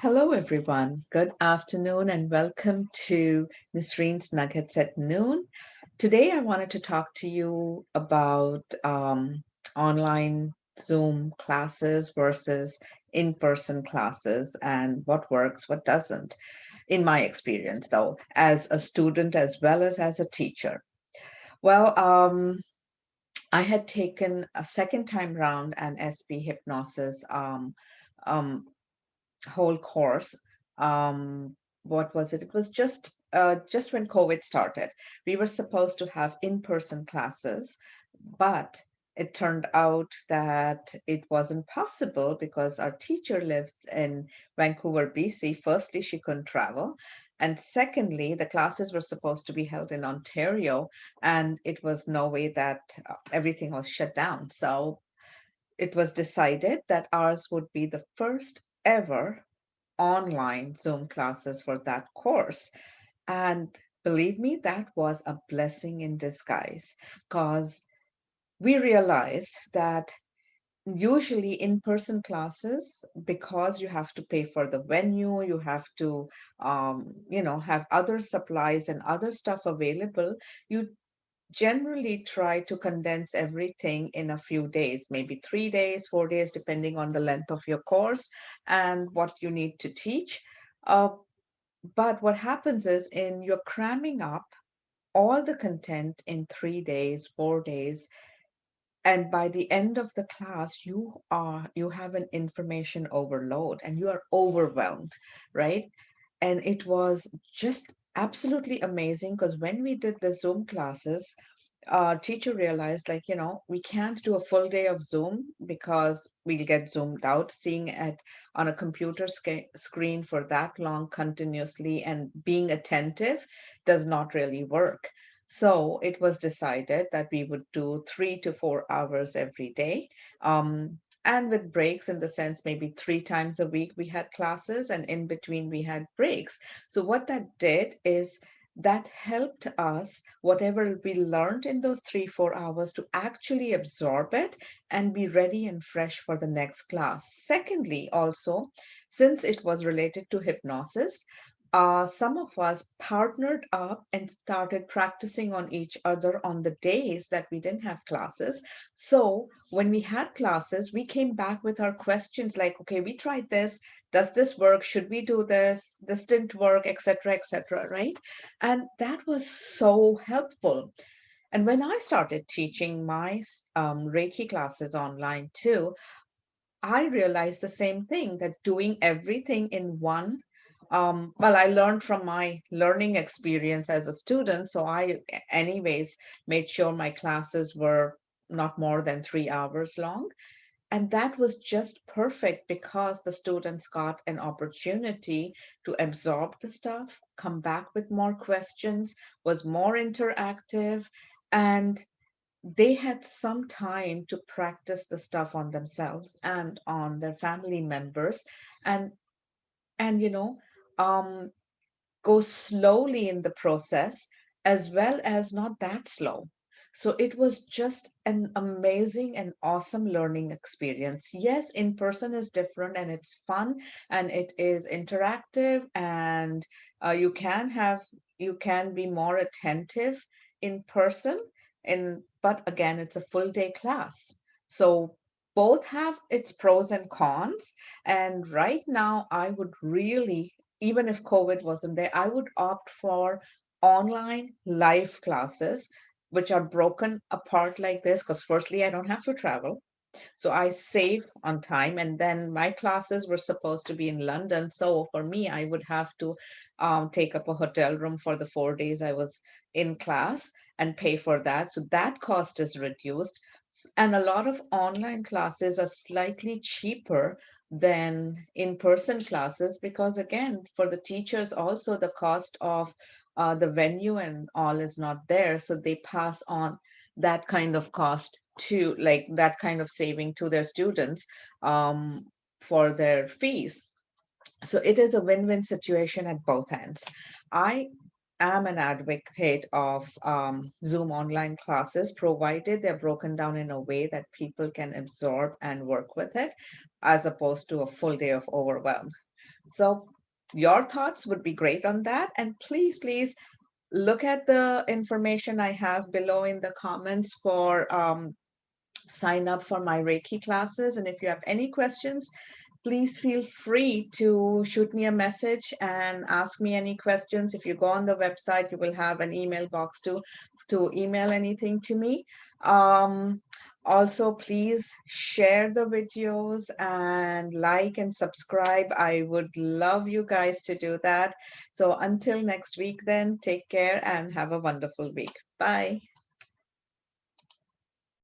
Hello, everyone. Good afternoon, and welcome to Nisreen's Nuggets at Noon. Today, I wanted to talk to you about online Zoom classes versus in person classes and what works, what doesn't, in my experience, though, as a student as well as a teacher. Well, I had taken a second time round an SP hypnosis um, whole course. What was it? It was just when COVID started. We were supposed to have in-person classes, but it turned out that it wasn't possible because our teacher lives in Vancouver, BC. Firstly, she couldn't travel. And secondly, the classes were supposed to be held in Ontario, and it was no way that everything was shut down. So it was decided that ours would be the first ever online Zoom classes for that course. And believe me, that was a blessing in disguise because we realized that usually in person classes, because you have to pay for the venue, you have to have other supplies and other stuff available, you generally try to condense everything in a few days, maybe 3 days, 4 days, depending on the length of your course and what you need to teach. Uh, but what happens is in you're cramming up all the content in 3 days, 4 days, and by the end of the class, you have an information overload and you are overwhelmed, right? And it was just absolutely amazing because when we did the Zoom classes, our teacher realized, like, we can't do a full day of Zoom because we'll get zoomed out. Seeing it on a computer screen for that long continuously and being attentive does not really work. So it was decided that we would do 3 to 4 hours every day. And with breaks, in the sense, maybe 3 times a week we had classes, and in between we had breaks. So what that did is that helped us, whatever we learned in those 3 4 hours, to actually absorb it and be ready and fresh for the next class. Secondly, also, since it was related to hypnosis, some of us partnered up and started practicing on each other on the days that we didn't have classes. So when we had classes, we came back with our questions like, okay, we tried this. Does this work? Should we do this? This didn't work, etc., right? And that was so helpful. And when I started teaching my Reiki classes online too, I realized the same thing, that doing everything in one, well, I learned from my learning experience as a student. So I, anyways, made sure my classes were not more than 3 hours long. And that was just perfect because the students got an opportunity to absorb the stuff, come back with more questions, was more interactive, and they had some time to practice the stuff on themselves and on their family members, and and um go slowly in the process as well as not that slow. So it was just an amazing and awesome learning experience. Yes, in person is different and it's fun and it is interactive, and you can be more attentive in person. But again, it's a full day class. So both have its pros and cons. And right now, I would really, even if COVID wasn't there, I would opt for online live classes, which are broken apart like this. Because, firstly, I don't have to travel. So I save on time. And then my classes were supposed to be in London. So for me, I would have to take up a hotel room for the 4 days I was in class and pay for that. So that cost is reduced. And a lot of online classes are slightly cheaper than in-person classes because, again, for the teachers also, the cost of the venue and all is not there. So they pass on that kind of cost to, like, that kind of saving to their students for their fees. So it is a win-win situation at both ends. I am an advocate of Zoom online classes, provided they're broken down in a way that people can absorb and work with it, as opposed to a full day of overwhelm. So your thoughts would be great on that. And please, please look at the information I have below in the comments for sign up for my Reiki classes. And if you have any questions, please feel free to shoot me a message and ask me any questions. If you go on the website, you will have an email box to email anything to me. Um, Also, please share the videos and like and subscribe. I would love you guys to do that. So until next week, then take care and have a wonderful week. Bye.